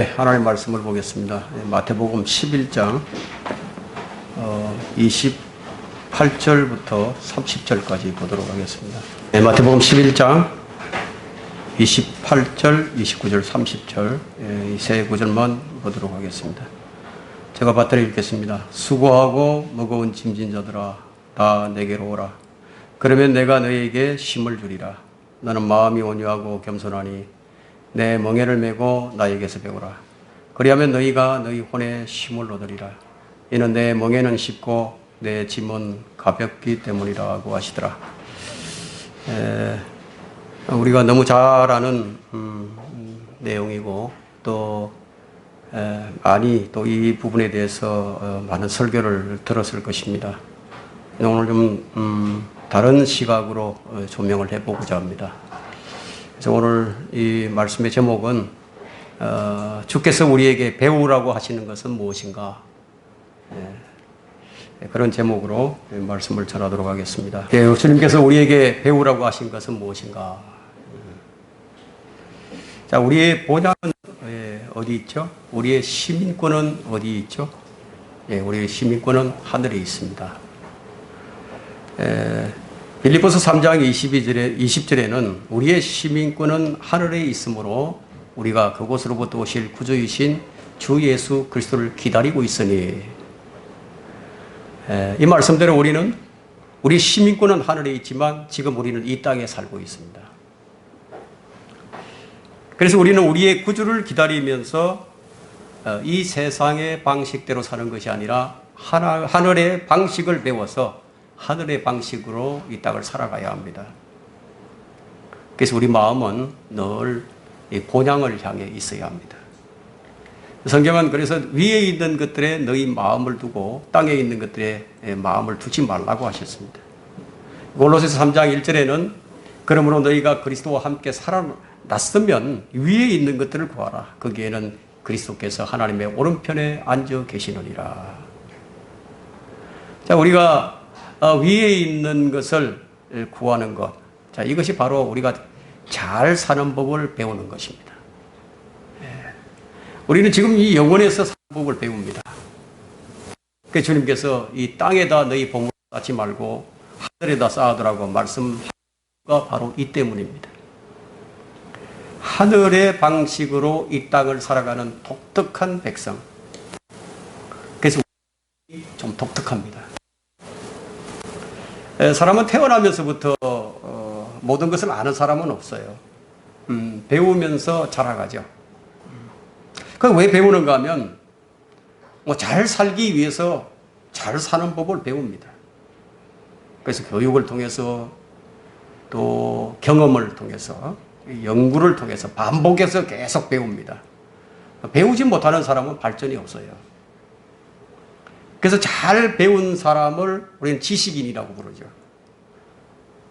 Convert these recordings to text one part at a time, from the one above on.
네, 하나님 말씀을 보겠습니다. 마태복음 11장 28절부터 30절까지 보도록 하겠습니다. 네, 마태복음 11장 28절, 29절, 30절 이 세 구절만 보도록 하겠습니다. 제가 받들어 읽겠습니다. 수고하고 무거운 짐진 자들아 다 내게로 오라. 그러면 내가 너희에게 쉼을 주리라. 너는 마음이 온유하고 겸손하니 내 멍에를 메고 나에게서 배우라. 그리하면 너희가 너희 혼에 쉼을 얻으리라. 이는 내 멍에는 쉽고 내 짐은 가볍기 때문이라고 하시더라. 우리가 너무 잘 아는 내용이고 또 많이 또 이 부분에 대해서 많은 설교를 들었을 것입니다. 오늘 좀 다른 시각으로 조명을 해보고자 합니다. 그래서 오늘 이 말씀의 제목은 주께서 우리에게 배우라고 하시는 것은 무엇인가? 그런 제목으로 말씀을 전하도록 하겠습니다. 주님께서 우리에게 배우라고 하신 것은 무엇인가? 자, 우리의 본향은 어디 있죠? 우리의 시민권은 어디 있죠? 우리의 시민권은 하늘에 있습니다. 빌립보서 3장 20절에는 우리의 시민권은 하늘에 있으므로 우리가 그곳으로부터 오실 구주이신 주 예수 그리스도를 기다리고 있으니, 이 말씀대로 우리는 우리 시민권은 하늘에 있지만 지금 우리는 이 땅에 살고 있습니다. 그래서 우리는 우리의 구주를 기다리면서 이 세상의 방식대로 사는 것이 아니라 하늘의 방식을 배워서 하늘의 방식으로 이 땅을 살아가야 합니다. 그래서 우리 마음은 늘 이 본향을 향해 있어야 합니다. 성경은 그래서 위에 있는 것들에 너희 마음을 두고 땅에 있는 것들에 마음을 두지 말라고 하셨습니다. 골로새서 3장 1절에는 그러므로 너희가 그리스도와 함께 살아났으면 위에 있는 것들을 구하라. 거기에는 그리스도께서 하나님의 오른편에 앉아 계시느니라. 자, 우리가 위에 있는 것을 구하는 것. 자, 이것이 바로 우리가 잘 사는 법을 배우는 것입니다. 우리는 지금 이 영혼에서 사는 법을 배웁니다. 그래서 주님께서 이 땅에다 너희 보물을 쌓지 말고 하늘에다 쌓으라고 말씀한 것 바로 이 때문입니다. 하늘의 방식으로 이 땅을 살아가는 독특한 백성. 그래서 좀 독특합니다. 사람은 태어나면서부터 모든 것을 아는 사람은 없어요. 배우면서 자라가죠. 그 왜 배우는가 하면 잘 살기 위해서 잘 사는 법을 배웁니다. 그래서 교육을 통해서 또 경험을 통해서 연구를 통해서 반복해서 계속 배웁니다. 배우지 못하는 사람은 발전이 없어요. 그래서 잘 배운 사람을 우리는 지식인이라고 부르죠.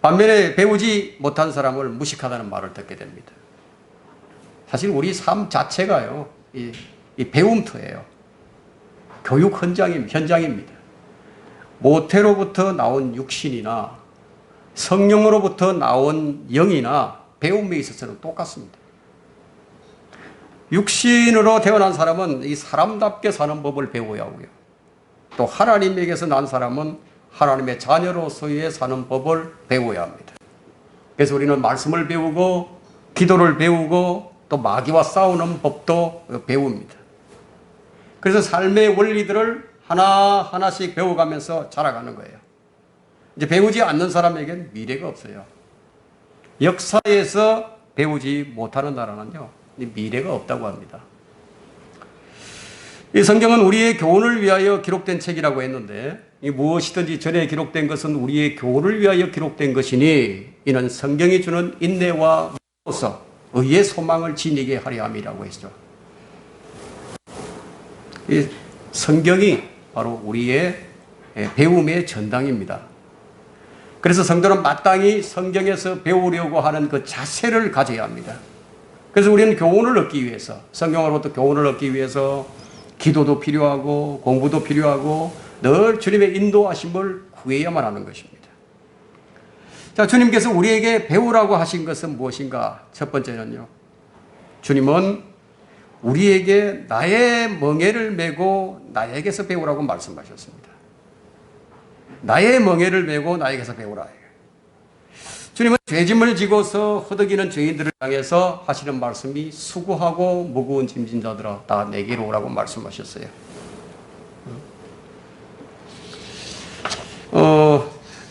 반면에 배우지 못한 사람을 무식하다는 말을 듣게 됩니다. 사실 우리 삶 자체가요, 이 배움터예요. 교육 현장입니다. 모태로부터 나온 육신이나 성령으로부터 나온 영이나 배움에 있어서는 똑같습니다. 육신으로 태어난 사람은 이 사람답게 사는 법을 배워야 하고요. 또 하나님에게서 난 사람은 하나님의 자녀로서의 사는 법을 배워야 합니다. 그래서 우리는 말씀을 배우고 기도를 배우고 또 마귀와 싸우는 법도 배웁니다. 그래서 삶의 원리들을 하나하나씩 배워가면서 자라가는 거예요. 이제 배우지 않는 사람에게는 미래가 없어요. 역사에서 배우지 못하는 나라는요, 미래가 없다고 합니다. 이 성경은 우리의 교훈을 위하여 기록된 책이라고 했는데, 이 무엇이든지 전에 기록된 것은 우리의 교훈을 위하여 기록된 것이니 이는 성경이 주는 인내와 믿음으로써 의의 소망을 지니게 하려 함이라고 했죠. 이 성경이 바로 우리의 배움의 전당입니다. 그래서 성도는 마땅히 성경에서 배우려고 하는 그 자세를 가져야 합니다. 그래서 우리는 교훈을 얻기 위해서, 성경으로부터 교훈을 얻기 위해서 기도도 필요하고 공부도 필요하고 늘 주님의 인도하심을 구해야만 하는 것입니다. 자, 주님께서 우리에게 배우라고 하신 것은 무엇인가? 첫 번째는요, 주님은 우리에게 나의 멍에를 메고 나에게서 배우라고 말씀하셨습니다. 나의 멍에를 메고 나에게서 배우라. 주님은 죄짐을 지고서 허덕이는 죄인들을 향해서 하시는 말씀이 수고하고 무거운 짐진 자들아 다 내게로 오라고 말씀하셨어요.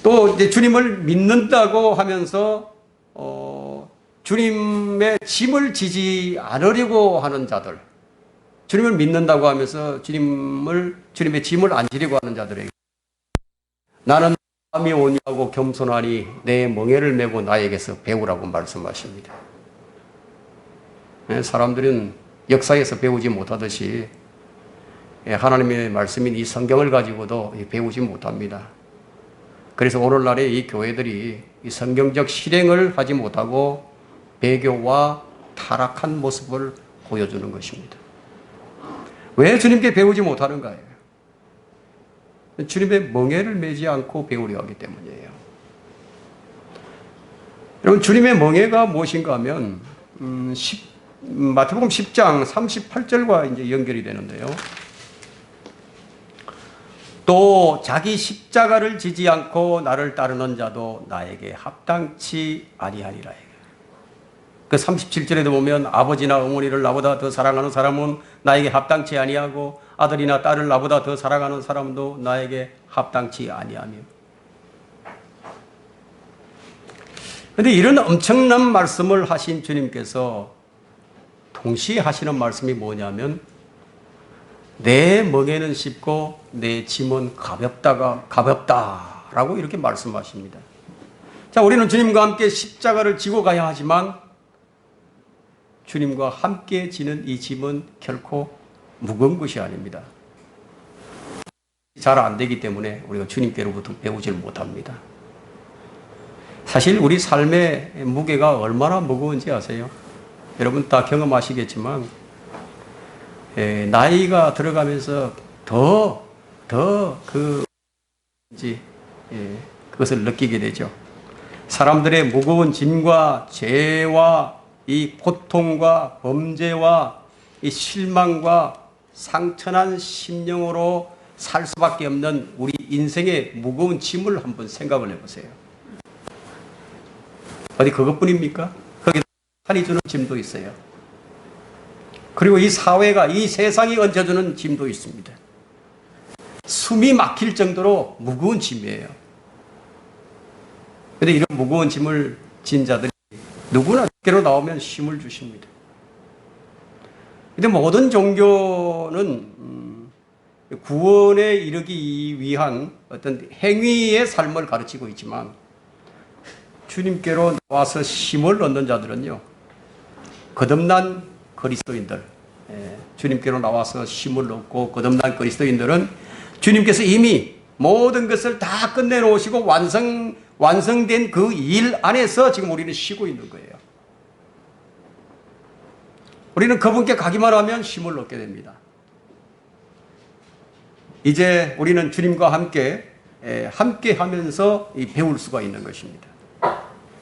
또 이제 주님을 믿는다고 하면서 주님의 짐을 지지 않으려고 하는 자들, 주님을 믿는다고 하면서 주님의 짐을 안 지려고 하는 자들에게 나는 마음이 온유하고 겸손하니 내 멍에를 메고 나에게서 배우라고 말씀하십니다. 사람들은 역사에서 배우지 못하듯이 하나님의 말씀인 이 성경을 가지고도 배우지 못합니다. 그래서 오늘날의 이 교회들이 이 성경적 실행을 하지 못하고 배교와 타락한 모습을 보여주는 것입니다. 왜 주님께 배우지 못하는가요? 주님의 멍에를 메지 않고 배우려 하기 때문이에요. 여러분, 주님의 멍에가 무엇인가 하면 마태복음 10장 38절과 이제 연결이 되는데요. 또 자기 십자가를 지지 않고 나를 따르는 자도 나에게 합당치 아니하리라. 그 37절에도 보면 아버지나 어머니를 나보다 더 사랑하는 사람은 나에게 합당치 아니하고 아들이나 딸을 나보다 더 사랑하는 사람도 나에게 합당치 아니하며. 그런데 이런 엄청난 말씀을 하신 주님께서 동시에 하시는 말씀이 뭐냐면 내 멍에는 쉽고 내 짐은 가볍다라고 이렇게 말씀하십니다. 자, 우리는 주님과 함께 십자가를 지고 가야 하지만 주님과 함께 지는 이 짐은 결코 무거운 것이 아닙니다. 잘 안 되기 때문에 우리가 주님께로부터 배우질 못합니다. 사실 우리 삶의 무게가 얼마나 무거운지 아세요? 여러분 다 경험하시겠지만 나이가 들어가면서 그것을 느끼게 되죠. 사람들의 무거운 짐과 죄와 이 고통과 범죄와 이 실망과 상처난 심령으로 살 수밖에 없는 우리 인생의 무거운 짐을 한번 생각을 해보세요. 어디 그것뿐입니까? 거기다 산이 주는 짐도 있어요. 그리고 이 사회가, 이 세상이 얹어주는 짐도 있습니다. 숨이 막힐 정도로 무거운 짐이에요. 그런데 이런 무거운 짐을 진 자들이 누구나 교회로 나오면 힘을 주십니다. 그런데 모든 종교는 구원에 이르기 위한 어떤 행위의 삶을 가르치고 있지만 주님께로 나와서 힘을 얻는 자들은요, 거듭난 그리스도인들, 주님께로 나와서 힘을 얻고 거듭난 그리스도인들은 주님께서 이미 모든 것을 다 끝내놓으시고 완성된 그 일 안에서 지금 우리는 쉬고 있는 거예요. 우리는 그분께 가기만 하면 힘을 얻게 됩니다. 이제 우리는 주님과 함께 하면서 배울 수가 있는 것입니다.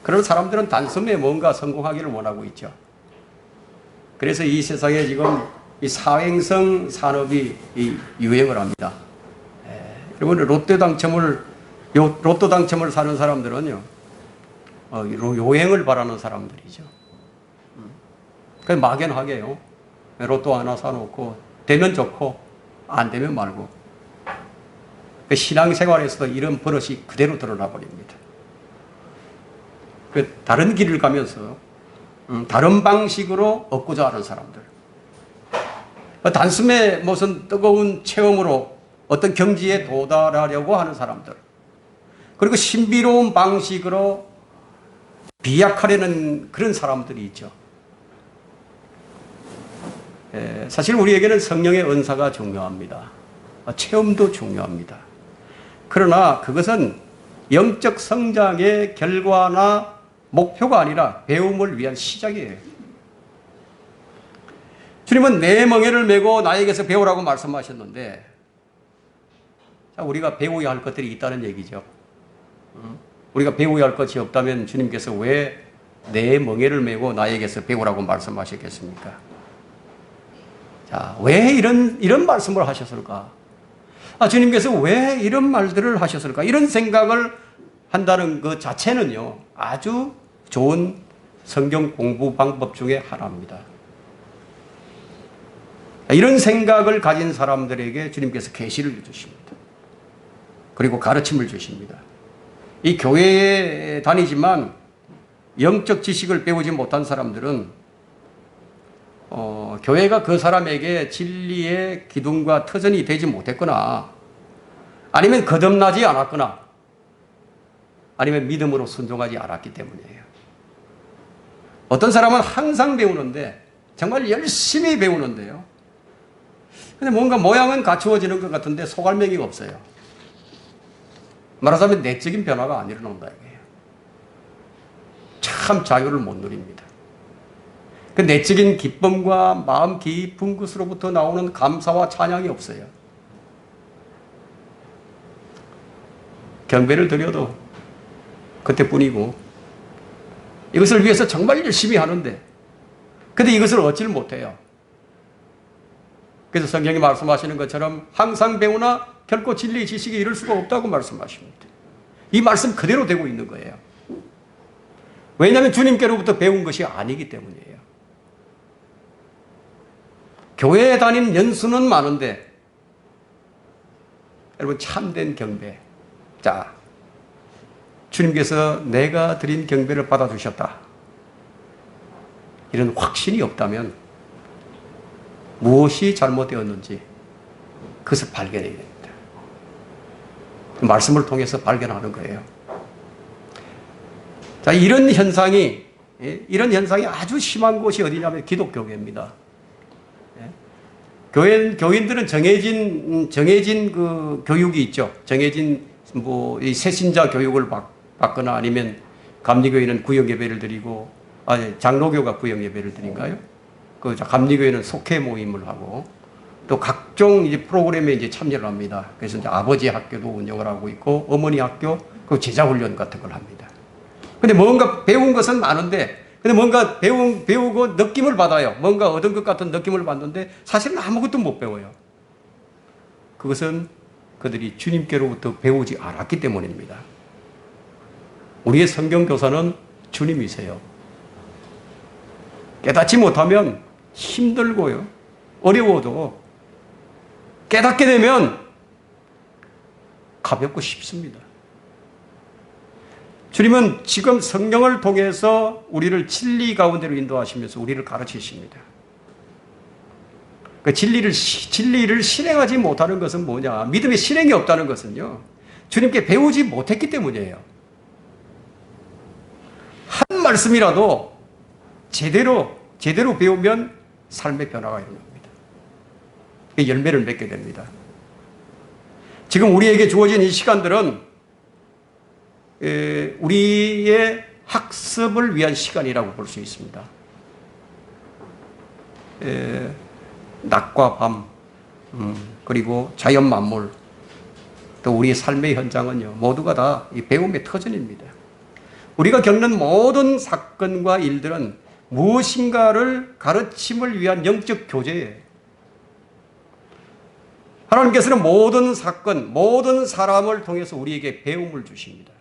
그런 사람들은 단숨에 뭔가 성공하기를 원하고 있죠. 그래서 이 세상에 지금 이 사행성 산업이 유행을 합니다. 여러분 로또 당첨을 사는 사람들은요, 요행을 바라는 사람들이죠. 막연하게요, 로또 하나 사놓고 되면 좋고 안 되면 말고. 신앙생활에서도 이런 버릇이 그대로 드러나 버립니다. 다른 길을 가면서 다른 방식으로 얻고자 하는 사람들, 단숨에 무슨 뜨거운 체험으로 어떤 경지에 도달하려고 하는 사람들, 그리고 신비로운 방식으로 비약하려는 그런 사람들이 있죠. 사실 우리에게는 성령의 은사가 중요합니다. 체험도 중요합니다. 그러나 그것은 영적 성장의 결과나 목표가 아니라 배움을 위한 시작이에요. 주님은 내 멍에를 메고 나에게서 배우라고 말씀하셨는데, 우리가 배워야 할 것들이 있다는 얘기죠. 우리가 배워야 할 것이 없다면 주님께서 왜 내 멍에를 메고 나에게서 배우라고 말씀하셨겠습니까? 자, 왜 이런 말씀을 하셨을까? 주님께서 왜 이런 말들을 하셨을까? 이런 생각을 한다는 것 자체는요, 아주 좋은 성경 공부 방법 중에 하나입니다. 이런 생각을 가진 사람들에게 주님께서 계시를 주십니다. 그리고 가르침을 주십니다. 이 교회에 다니지만 영적 지식을 배우지 못한 사람들은 교회가 그 사람에게 진리의 기둥과 터전이 되지 못했거나 아니면 거듭나지 않았거나 아니면 믿음으로 순종하지 않았기 때문이에요. 어떤 사람은 항상 배우는데 정말 열심히 배우는데요. 근데 뭔가 모양은 갖추어지는 것 같은데 속알맹이가 없어요. 말하자면 내적인 변화가 안 일어난다 이거예요. 참 자유를 못 누립니다. 그 내적인 기쁨과 마음 깊은 것으로부터 나오는 감사와 찬양이 없어요. 경배를 드려도 그때뿐이고 이것을 위해서 정말 열심히 하는데 근데 이것을 얻지를 못해요. 그래서 성경이 말씀하시는 것처럼 항상 배우나 결코 진리 지식에 이를 수가 없다고 말씀하십니다. 이 말씀 그대로 되고 있는 거예요. 왜냐하면 주님께로부터 배운 것이 아니기 때문이에요. 교회에 다니는 연수는 많은데 여러분 참된 경배, 자, 주님께서 내가 드린 경배를 받아주셨다 이런 확신이 없다면 무엇이 잘못되었는지 그것을 발견해야 됩니다. 말씀을 통해서 발견하는 거예요. 자, 이런 현상이 아주 심한 곳이 어디냐면 기독교계입니다. 교인들은 정해진 그 교육이 있죠. 정해진 이 새신자 교육을 받거나 아니면 감리교회는 구역 예배를 드리고, 장로교가 구역 예배를 드린가요? 그 감리교회는 속회 모임을 하고, 또 각종 이제 프로그램에 이제 참여를 합니다. 그래서 이제 아버지 학교도 운영을 하고 있고, 어머니 학교, 그 제자훈련 같은 걸 합니다. 근데 뭔가 배운 것은 많은데, 근데 뭔가 배우고 느낌을 받아요. 뭔가 얻은 것 같은 느낌을 받는데 사실은 아무것도 못 배워요. 그것은 그들이 주님께로부터 배우지 않았기 때문입니다. 우리의 성경교사는 주님이세요. 깨닫지 못하면 힘들고요. 어려워도 깨닫게 되면 가볍고 쉽습니다. 주님은 지금 성경을 통해서 우리를 진리 가운데로 인도하시면서 우리를 가르치십니다. 그 진리를 실행하지 못하는 것은 뭐냐? 믿음의 실행이 없다는 것은요, 주님께 배우지 못했기 때문이에요. 한 말씀이라도 제대로 배우면 삶의 변화가 일어납니다. 열매를 맺게 됩니다. 지금 우리에게 주어진 이 시간들은 우리의 학습을 위한 시간이라고 볼 수 있습니다. 낮과 밤, 그리고 자연 만물, 또 우리의 삶의 현장은요, 모두가 다 이 배움의 터전입니다. 우리가 겪는 모든 사건과 일들은 무엇인가를 가르침을 위한 영적 교제예요. 하나님께서는 모든 사건, 모든 사람을 통해서 우리에게 배움을 주십니다.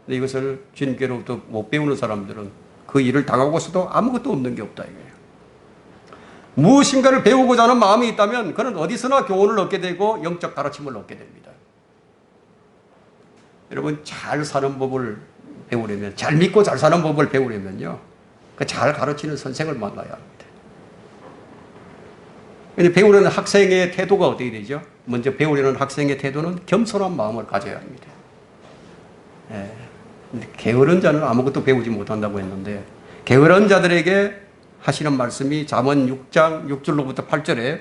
근데 이것을 주님께로부터 못 배우는 사람들은 그 일을 당하고서도 아무것도 없는 게 없다 이거예요. 무엇인가를 배우고자 하는 마음이 있다면 그는 어디서나 교훈을 얻게 되고 영적 가르침을 얻게 됩니다. 여러분, 잘 사는 법을 배우려면, 잘 믿고 잘 사는 법을 배우려면요, 그 잘 가르치는 선생을 만나야 합니다. 근데 배우려는 학생의 태도가 어떻게 되죠? 먼저 배우려는 학생의 태도는 겸손한 마음을 가져야 합니다. 게으른 자는 아무것도 배우지 못한다고 했는데, 게으른 자들에게 하시는 말씀이 잠언 6장 6절로부터 8절에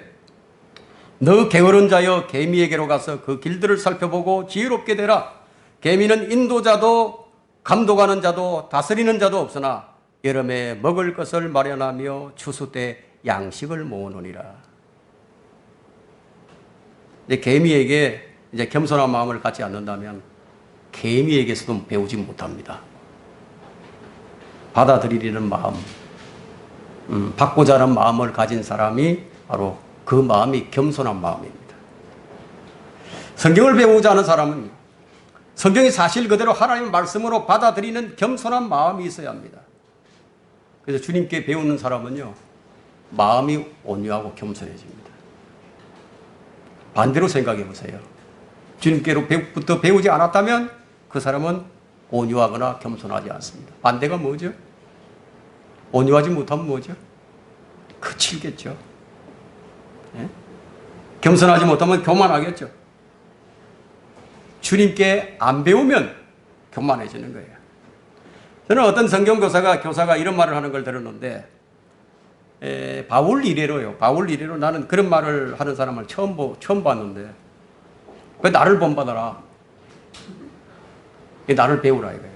너 게으른 자여 개미에게로 가서 그 길들을 살펴보고 지혜롭게 되라. 개미는 인도자도 감독하는 자도 다스리는 자도 없으나 여름에 먹을 것을 마련하며 추수 때 양식을 모으느니라. 이제 개미에게 이제 겸손한 마음을 갖지 않는다면 개미에게서도 배우지 못합니다. 받아들이려는 마음, 받고자 하는 마음을 가진 사람이 바로 그 마음이 겸손한 마음입니다. 성경을 배우고자 하는 사람은 성경의 사실 그대로 하나님의 말씀으로 받아들이는 겸손한 마음이 있어야 합니다. 그래서 주님께 배우는 사람은요, 마음이 온유하고 겸손해집니다. 반대로 생각해 보세요. 주님께로부터 배우지 않았다면 그 사람은 온유하거나 겸손하지 않습니다. 반대가 뭐죠? 온유하지 못하면 뭐죠? 거칠겠죠. 예? 겸손하지 못하면 교만하겠죠. 주님께 안 배우면 교만해지는 거예요. 저는 어떤 교사가 이런 말을 하는 걸 들었는데, 바울 이래로 나는 그런 말을 하는 사람을 처음 봤는데, 왜 나를 본받아라. 나를 배우라 이거예요.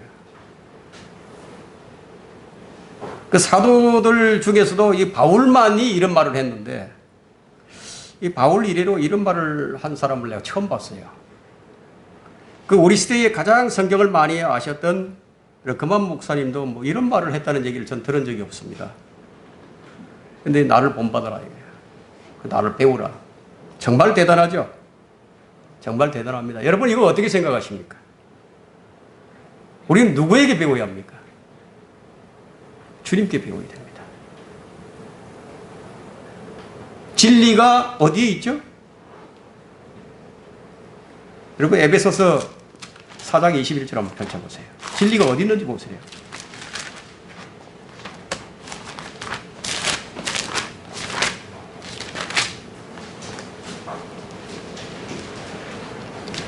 그 사도들 중에서도 이 바울만이 이런 말을 했는데, 이 바울 이래로 이런 말을 한 사람을 내가 처음 봤어요. 그 우리 시대에 가장 성경을 많이 아셨던 금한 목사님도 뭐 이런 말을 했다는 얘기를 전 들은 적이 없습니다. 근데 나를 본받아라 이거예요. 나를 배우라. 정말 대단하죠? 정말 대단합니다. 여러분 이거 어떻게 생각하십니까? 우리는 누구에게 배워야 합니까? 주님께 배워야 됩니다. 진리가 어디에 있죠? 여러분 에베소서 4장 21절 한번 펼쳐보세요. 진리가 어디 있는지 보세요.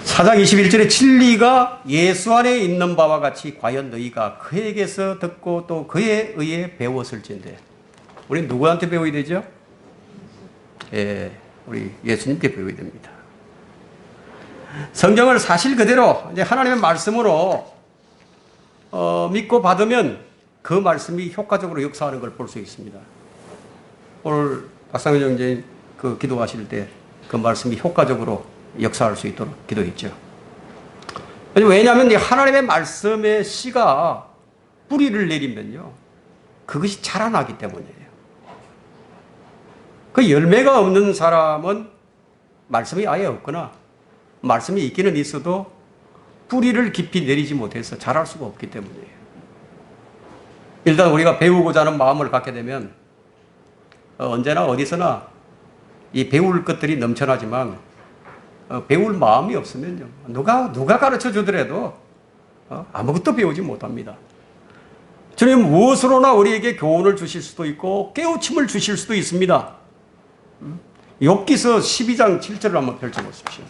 사장 21절에 진리가 예수 안에 있는 바와 같이 과연 너희가 그에게서 듣고 또 그에 의해 배웠을진데, 우리 누구한테 배워야 되죠? 우리 예수님께 배워야 됩니다. 성경을 사실 그대로 이제 하나님의 말씀으로 믿고 받으면 그 말씀이 효과적으로 역사하는 걸 볼 수 있습니다. 오늘 박상현 형제님 그 기도하실 때 그 말씀이 효과적으로 역사할 수 있도록 기도했죠. 왜냐하면 하나님의 말씀의 씨가 뿌리를 내리면요, 그것이 자라나기 때문이에요. 그 열매가 없는 사람은 말씀이 아예 없거나 말씀이 있기는 있어도 뿌리를 깊이 내리지 못해서 자랄 수가 없기 때문이에요. 일단 우리가 배우고자 하는 마음을 갖게 되면 언제나 어디서나 이 배울 것들이 넘쳐나지만 배울 마음이 없으면요, 누가 가르쳐 주더라도 아무것도 배우지 못합니다. 주님 무엇으로나 우리에게 교훈을 주실 수도 있고 깨우침을 주실 수도 있습니다. 욥기서 12장 7절을 한번 펼쳐보십시오.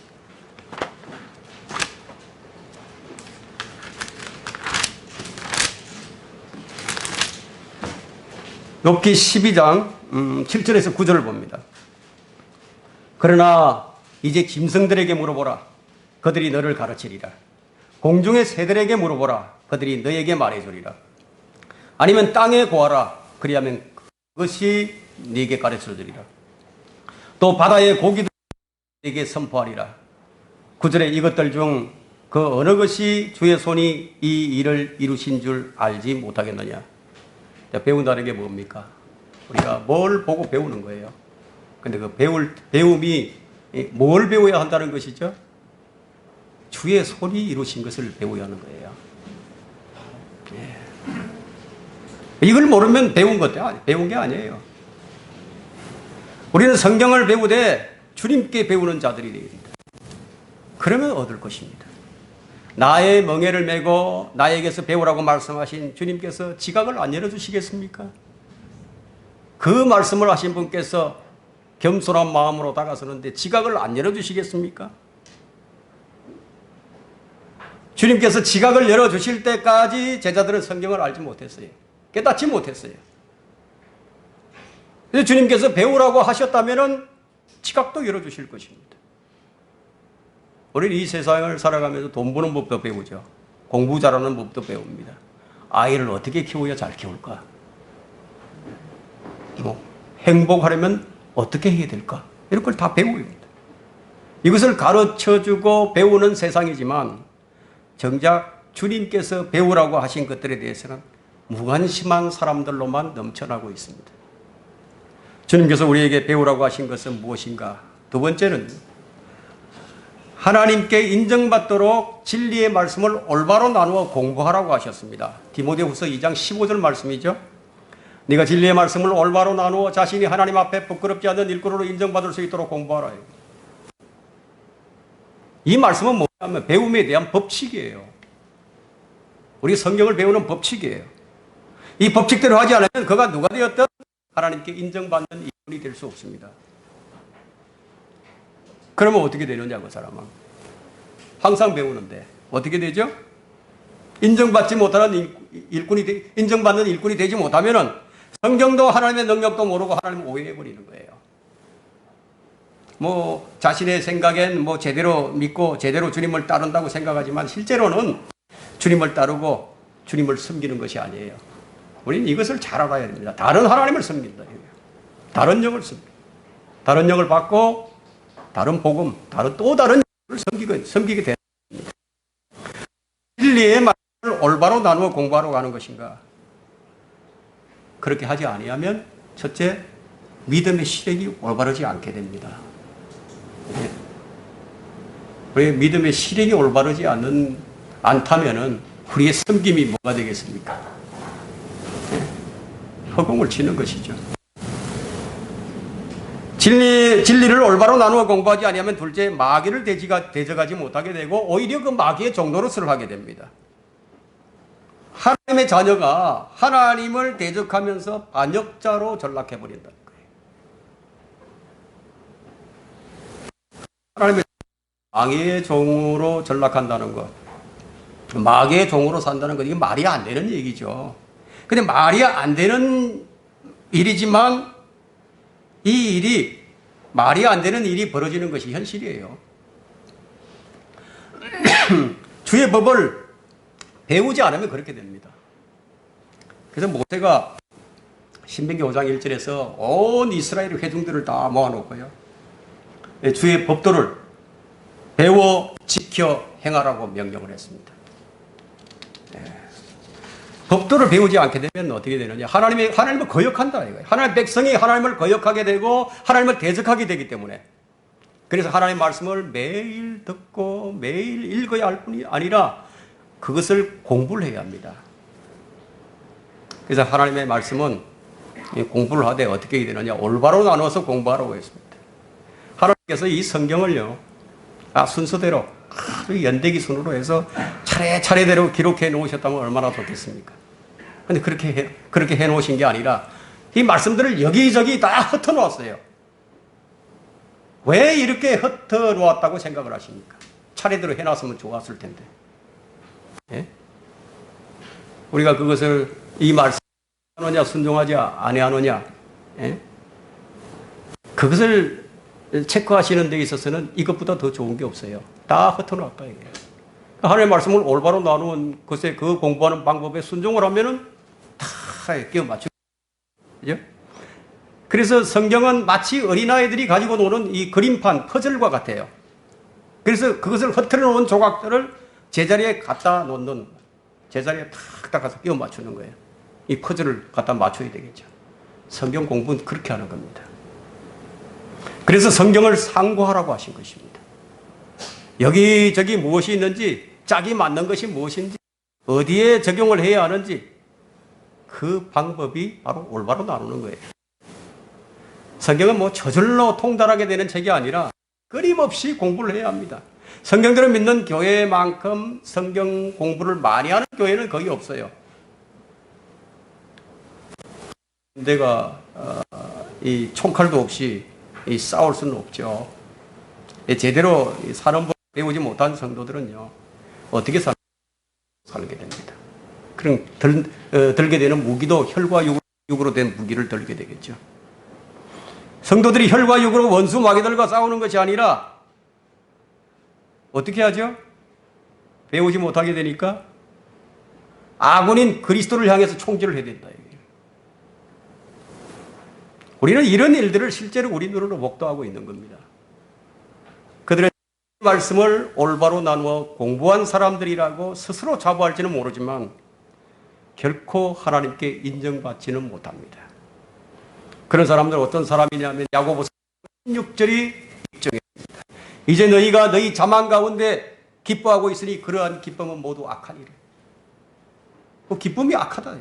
욥기 12장 7절에서 9절을 봅니다. 그러나 이제 짐승들에게 물어보라. 그들이 너를 가르치리라. 공중의 새들에게 물어보라. 그들이 너에게 말해주리라. 아니면 땅에 구하라. 그리하면 그것이 네게 가르쳐주리라. 또 바다의 고기들에게 선포하리라. 9절에 이것들 중 그 어느 것이 주의 손이 이 일을 이루신 줄 알지 못하겠느냐. 배운다는 게 뭡니까? 우리가 뭘 보고 배우는 거예요. 근데 그 배움이 뭘 배워야 한다는 것이죠? 주의 손이 이루신 것을 배워야 하는 거예요. 이걸 모르면 배운 게 아니에요. 우리는 성경을 배우되 주님께 배우는 자들이 되어야 됩니다. 그러면 얻을 것입니다. 나의 멍에를 메고 나에게서 배우라고 말씀하신 주님께서 지각을 안 열어주시겠습니까? 그 말씀을 하신 분께서 겸손한 마음으로 다가서는데 지각을 안 열어주시겠습니까? 주님께서 지각을 열어주실 때까지 제자들은 성경을 알지 못했어요. 깨닫지 못했어요. 그래서 주님께서 배우라고 하셨다면 지각도 열어주실 것입니다. 우리는 이 세상을 살아가면서 돈 버는 법도 배우죠. 공부 잘하는 법도 배웁니다. 아이를 어떻게 키워야 잘 키울까? 행복하려면 어떻게 해야 될까? 이런 걸 다 배웁니다. 이것을 가르쳐주고 배우는 세상이지만 정작 주님께서 배우라고 하신 것들에 대해서는 무관심한 사람들로만 넘쳐나고 있습니다. 주님께서 우리에게 배우라고 하신 것은 무엇인가? 두 번째는 하나님께 인정받도록 진리의 말씀을 올바로 나누어 공부하라고 하셨습니다. 디모데후서 2장 15절 말씀이죠. 네가 진리의 말씀을 올바로 나누어 자신이 하나님 앞에 부끄럽지 않는 일꾼으로 인정받을 수 있도록 공부하라. 이 말씀은 뭐냐면 배움에 대한 법칙이에요. 우리 성경을 배우는 법칙이에요. 이 법칙대로 하지 않으면 그가 누가 되었든 하나님께 인정받는 일꾼이 될 수 없습니다. 그러면 어떻게 되느냐, 그 사람은. 항상 배우는데 어떻게 되죠? 인정받지 못하는 인정받는 일꾼이 되지 못하면은 성경도 하나님의 능력도 모르고 하나님을 오해해버리는 거예요. 뭐 자신의 생각엔 뭐 제대로 믿고 제대로 주님을 따른다고 생각하지만 실제로는 주님을 따르고 주님을 섬기는 것이 아니에요. 우리는 이것을 잘 알아야 됩니다. 다른 하나님을 섬긴다. 다른 영을 섬긴다. 다른 영을 받고 다른 복음, 또 다른 영을 섬기게 됩니다. 진리의 말을 올바로 나누어 공부하러 가는 것인가? 그렇게 하지 아니하면 첫째, 믿음의 실행이 올바르지 않게 됩니다. 우리의 믿음의 실행이 올바르지 않다면은 우리의 섬김이 뭐가 되겠습니까? 허공을 치는 것이죠. 진리를 올바로 나누어 공부하지 아니하면 둘째, 마귀를 대적하지 못하게 되고 오히려 그 마귀의 종노릇을 하게 됩니다. 하나님의 자녀가 하나님을 대적하면서 반역자로 전락해버린다는 거예요. 하나님의 마귀의 종으로 전락한다는 것, 마귀의 종으로 산다는 것, 이게 말이 안 되는 얘기죠. 근데 말이 안 되는 일이지만 이 일이, 말이 안 되는 일이 벌어지는 것이 현실이에요. 주의 법을 배우지 않으면 그렇게 됩니다. 그래서 모세가 신명기 5장 1절에서 온 이스라엘 회중들을 다 모아놓고요, 주의 법도를 배워 지켜 행하라고 명령을 했습니다. 법도를 배우지 않게 되면 어떻게 되느냐? 하나님을 거역한다 이거예요. 하나님의 백성이 하나님을 거역하게 되고 하나님을 대적하게 되기 때문에, 그래서 하나님의 말씀을 매일 듣고 매일 읽어야 할 뿐이 아니라 그것을 공부를 해야 합니다. 그래서 하나님의 말씀은 공부를 하되 어떻게 해야 되느냐? 올바로 나눠서 공부하라고 했습니다. 하나님께서 이 성경을요, 순서대로 아주 연대기 순으로 해서 차례차례대로 기록해 놓으셨다면 얼마나 좋겠습니까? 근데 그렇게 해 놓으신 게 아니라 이 말씀들을 여기저기 다 흩어 놓았어요. 왜 이렇게 흩어 놓았다고 생각을 하십니까? 차례대로 해 놨으면 좋았을 텐데. 예? 우리가 그것을, 이 말씀 하느냐 순종하지 아니하느냐, 예? 그것을 체크하시는 데 있어서는 이것보다 더 좋은 게 없어요. 다 흩어 놨다 이거예요. 하나님의 말씀을 올바로 나누는 것에, 그 공부하는 방법에 순종을 하면은 다 끼워 맞추죠. 그죠? 그래서 성경은 마치 어린아이들이 가지고 노는 이 그림판, 퍼즐과 같아요. 그래서 그것을 흐트러 놓은 조각들을 제자리에 갖다 놓는, 제자리에 탁 가서 끼워 맞추는 거예요. 이 퍼즐을 갖다 맞춰야 되겠죠. 성경 공부는 그렇게 하는 겁니다. 그래서 성경을 상고하라고 하신 것입니다. 여기저기 무엇이 있는지, 짝이 맞는 것이 무엇인지, 어디에 적용을 해야 하는지, 그 방법이 바로 올바로 나누는 거예요. 성경은 뭐 저절로 통달하게 되는 책이 아니라 끊임없이 공부를 해야 합니다. 성경들을 믿는 교회만큼 성경 공부를 많이 하는 교회는 거의 없어요. 내가 이 총칼도 없이 싸울 수는 없죠. 제대로 사는 법 배우지 못한 성도들은요, 어떻게 살게 됩니다. 그럼 들게 되는 무기도 혈과 육으로 된 무기를 들게 되겠죠. 성도들이 혈과 육으로 원수 마귀들과 싸우는 것이 아니라 어떻게 하죠? 배우지 못하게 되니까 아군인 그리스도를 향해서 총질을 해야 된다. 우리는 이런 일들을 실제로 우리 눈으로 목도하고 있는 겁니다. 그들의 말씀을 올바로 나누어 공부한 사람들이라고 스스로 자부할지는 모르지만 결코 하나님께 인정받지는 못합니다. 그런 사람들은 어떤 사람이냐면 야고보서 16절이 입증했습니다. 이제 너희가 너희 자만 가운데 기뻐하고 있으니 그러한 기쁨은 모두 악하니라. 그 기쁨이 악하다.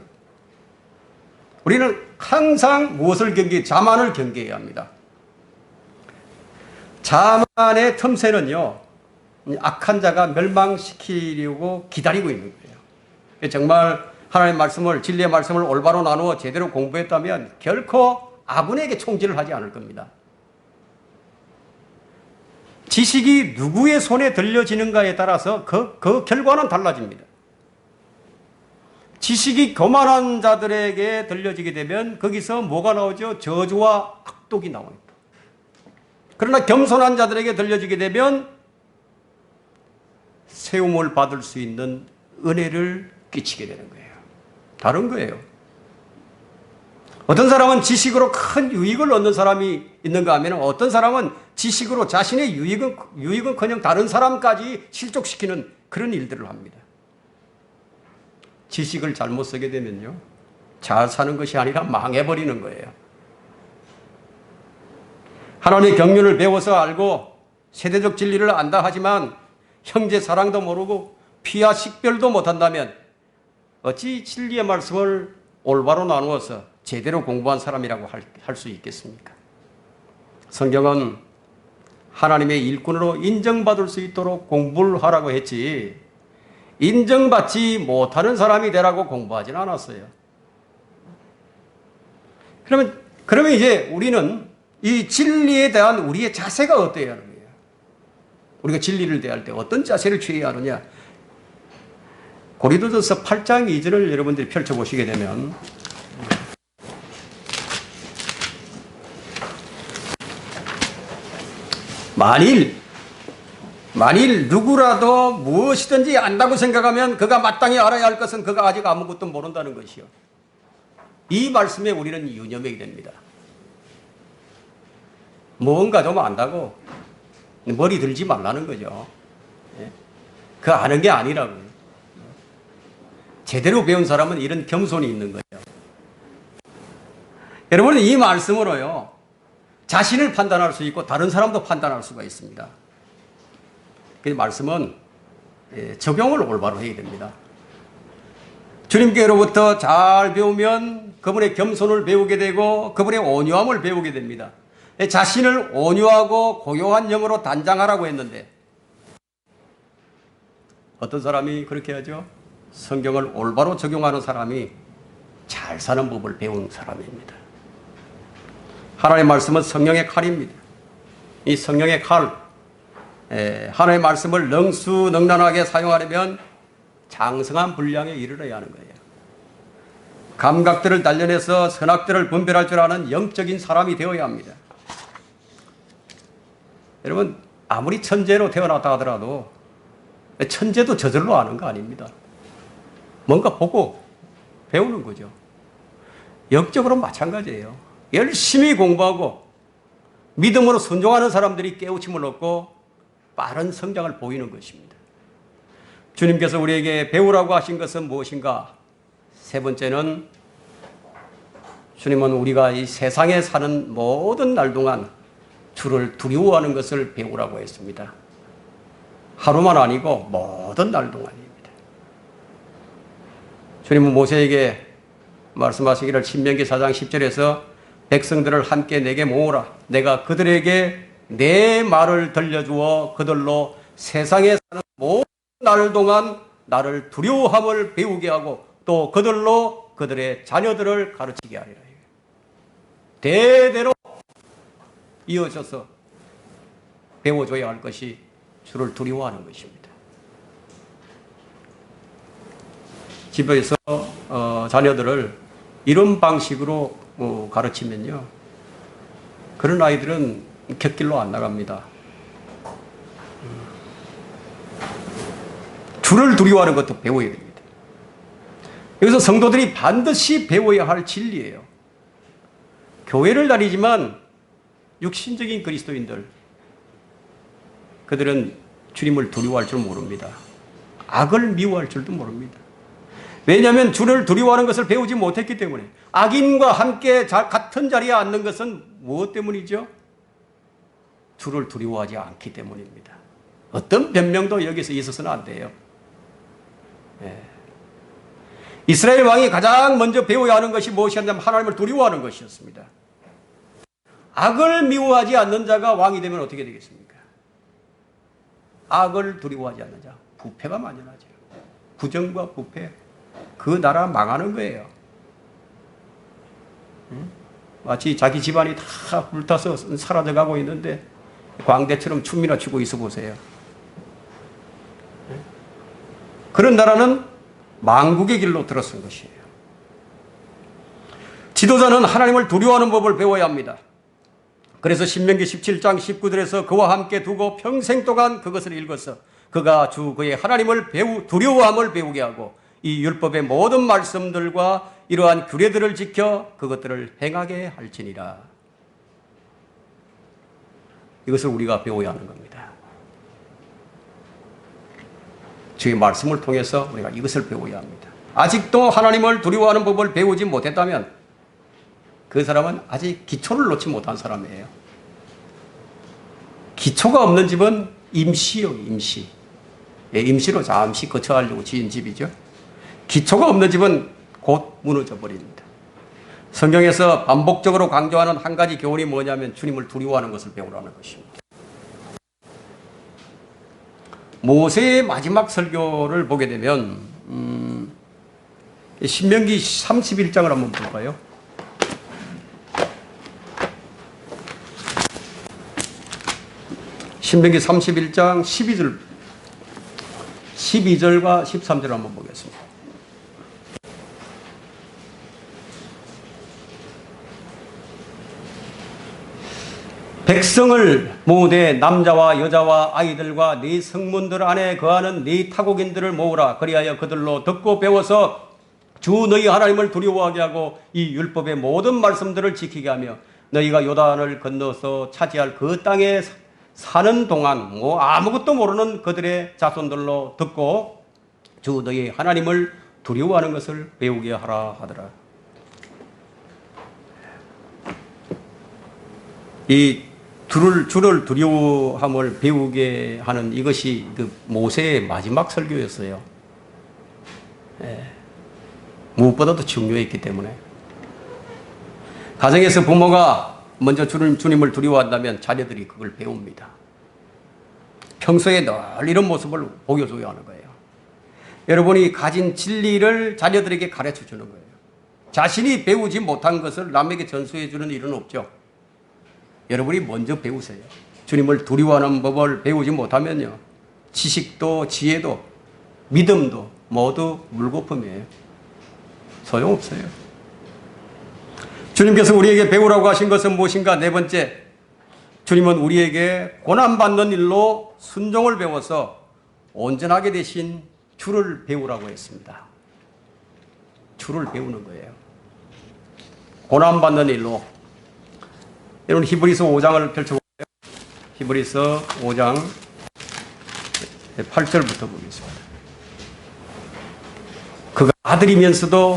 우리는 항상 무엇을 경계해? 자만을 경계해야 합니다. 자만의 틈새는요, 악한 자가 멸망시키려고 기다리고 있는 거예요. 정말 하나님의 말씀을, 진리의 말씀을 올바로 나누어 제대로 공부했다면 결코 아군에게 총질을 하지 않을 겁니다. 지식이 누구의 손에 들려지는가에 따라서 그 결과는 달라집니다. 지식이 교만한 자들에게 들려지게 되면 거기서 뭐가 나오죠? 저주와 악독이 나옵니다. 그러나 겸손한 자들에게 들려지게 되면 세움을 받을 수 있는 은혜를 끼치게 되는 거예요. 다른 거예요. 어떤 사람은 지식으로 큰 유익을 얻는 사람이 있는가 하면 어떤 사람은 지식으로 자신의 유익은커녕 다른 사람까지 실족시키는 그런 일들을 합니다. 지식을 잘못 쓰게 되면요, 잘 사는 것이 아니라 망해버리는 거예요. 하나님의 경륜을 배워서 알고 세대적 진리를 안다 하지만 형제 사랑도 모르고 피와 식별도 못한다면 어찌 진리의 말씀을 올바로 나누어서 제대로 공부한 사람이라고 할 수 있겠습니까? 성경은 하나님의 일꾼으로 인정받을 수 있도록 공부를 하라고 했지 인정받지 못하는 사람이 되라고 공부하지는 않았어요. 그러면 이제 우리는 이 진리에 대한 우리의 자세가 어때야 하는 거예요? 우리가 진리를 대할 때 어떤 자세를 취해야 하느냐? 고린도전서 8장 2절을 여러분들이 펼쳐보시게 되면 만일 누구라도 무엇이든지 안다고 생각하면 그가 마땅히 알아야 할 것은 그가 아직 아무것도 모른다는 것이요. 이 말씀에 우리는 유념하게 됩니다. 뭔가 좀 안다고 머리 들지 말라는 거죠. 그 아는 게 아니라고요. 제대로 배운 사람은 이런 겸손이 있는 거예요. 여러분은 이 말씀으로요, 자신을 판단할 수 있고 다른 사람도 판단할 수가 있습니다. 그 말씀은 적용을 올바로 해야 됩니다. 주님께로부터 잘 배우면 그분의 겸손을 배우게 되고 그분의 온유함을 배우게 됩니다. 자신을 온유하고 고요한 영으로 단장하라고 했는데 어떤 사람이 그렇게 하죠? 성경을 올바로 적용하는 사람이 잘 사는 법을 배운 사람입니다. 하나님의 말씀은 성령의 칼입니다. 이 성령의 칼, 하나님의 말씀을 능수능란하게 사용하려면 장성한 분량에 이르러야 하는 거예요. 감각들을 단련해서 선악들을 분별할 줄 아는 영적인 사람이 되어야 합니다. 여러분, 아무리 천재로 태어났다 하더라도 천재도 저절로 아는 거 아닙니다. 뭔가 보고 배우는 거죠. 영적으로 마찬가지예요. 열심히 공부하고 믿음으로 순종하는 사람들이 깨우침을 얻고 빠른 성장을 보이는 것입니다. 주님께서 우리에게 배우라고 하신 것은 무엇인가? 세 번째는 주님은 우리가 이 세상에 사는 모든 날 동안 주를 두려워하는 것을 배우라고 했습니다. 하루만 아니고 모든 날 동안입니다. 주님은 모세에게 말씀하시기를 신명기 4장 10절에서 백성들을 함께 내게 모으라. 내가 그들에게 내 말을 들려주어 그들로 세상에 사는 모든 날 동안 나를 두려워함을 배우게 하고 또 그들로 그들의 자녀들을 가르치게 하리라. 대대로 이어져서 배워줘야 할 것이 주를 두려워하는 것입니다. 집에서 자녀들을 이런 방식으로 가르치면요, 그런 아이들은 곁길로 안 나갑니다. 주를 두려워하는 것도 배워야 됩니다. 여기서 성도들이 반드시 배워야 할 진리예요. 교회를 다니지만 육신적인 그리스도인들, 그들은 주님을 두려워할 줄 모릅니다. 악을 미워할 줄도 모릅니다. 왜냐하면 주를 두려워하는 것을 배우지 못했기 때문에. 악인과 함께 같은 자리에 앉는 것은 무엇 때문이죠? 주를 두려워하지 않기 때문입니다. 어떤 변명도 여기서 있어서는 안 돼요. 예. 이스라엘 왕이 가장 먼저 배워야 하는 것이 무엇이었냐면 하나님을 두려워하는 것이었습니다. 악을 미워하지 않는 자가 왕이 되면 어떻게 되겠습니까? 악을 두려워하지 않는 자, 부패가 만연하죠. 부정과 부패, 그 나라 망하는 거예요. 마치 자기 집안이 다 불타서 사라져가고 있는데 광대처럼 춤이나 추고 있어 보세요. 그런 나라는 망국의 길로 들어선 것이에요. 지도자는 하나님을 두려워하는 법을 배워야 합니다. 그래서 신명기 17장 19절에서 그와 함께 두고 평생 동안 그것을 읽어서 그가 주 그의 하나님을 두려워함을 배우게 하고 이 율법의 모든 말씀들과 이러한 규례들을 지켜 그것들을 행하게 할지니라. 이것을 우리가 배워야 하는 겁니다. 주의 말씀을 통해서 우리가 이것을 배워야 합니다. 아직도 하나님을 두려워하는 법을 배우지 못했다면 그 사람은 아직 기초를 놓지 못한 사람이에요. 기초가 없는 집은 임시요, 임시. 예, 임시로 잠시 거처하려고 지은 집이죠. 기초가 없는 집은 곧 무너져 버립니다. 성경에서 반복적으로 강조하는 한 가지 교훈이 뭐냐면 주님을 두려워하는 것을 배우라는 것입니다. 모세의 마지막 설교를 보게 되면 신명기 31장을 한번 볼까요? 신명기 31장 12절과 13절을 한번 보겠습니다. 백성을 모으되 남자와 여자와 아이들과 네 성문들 안에 거하는 네 타국인들을 모으라. 그리하여 그들로 듣고 배워서 주 너희 하나님을 두려워하게 하고 이 율법의 모든 말씀들을 지키게 하며 너희가 요단을 건너서 차지할 그 땅에 사는 동안 아무것도 모르는 그들의 자손들로 듣고 주 너희 하나님을 두려워하는 것을 배우게 하라 하더라. 이 주를 두려워함을 배우게 하는 이것이 그 모세의 마지막 설교였어요. 예. 무엇보다도 중요했기 때문에. 가정에서 부모가 먼저 주님을 두려워한다면 자녀들이 그걸 배웁니다. 평소에 늘 이런 모습을 보여줘야 하는 거예요. 여러분이 가진 진리를 자녀들에게 가르쳐 주는 거예요. 자신이 배우지 못한 것을 남에게 전수해 주는 일은 없죠. 여러분이 먼저 배우세요. 주님을 두려워하는 법을 배우지 못하면요, 지식도 지혜도 믿음도 모두 물거품이에요. 소용없어요. 주님께서 우리에게 배우라고 하신 것은 무엇인가? 네 번째, 주님은 우리에게 고난받는 일로 순종을 배워서 온전하게 되신 주를 배우라고 했습니다. 주를 배우는 거예요. 고난받는 일로. 여러분 히브리서 5장을 펼쳐볼까요? 히브리서 5장 8절부터 보겠습니다. 그가 아들이면서도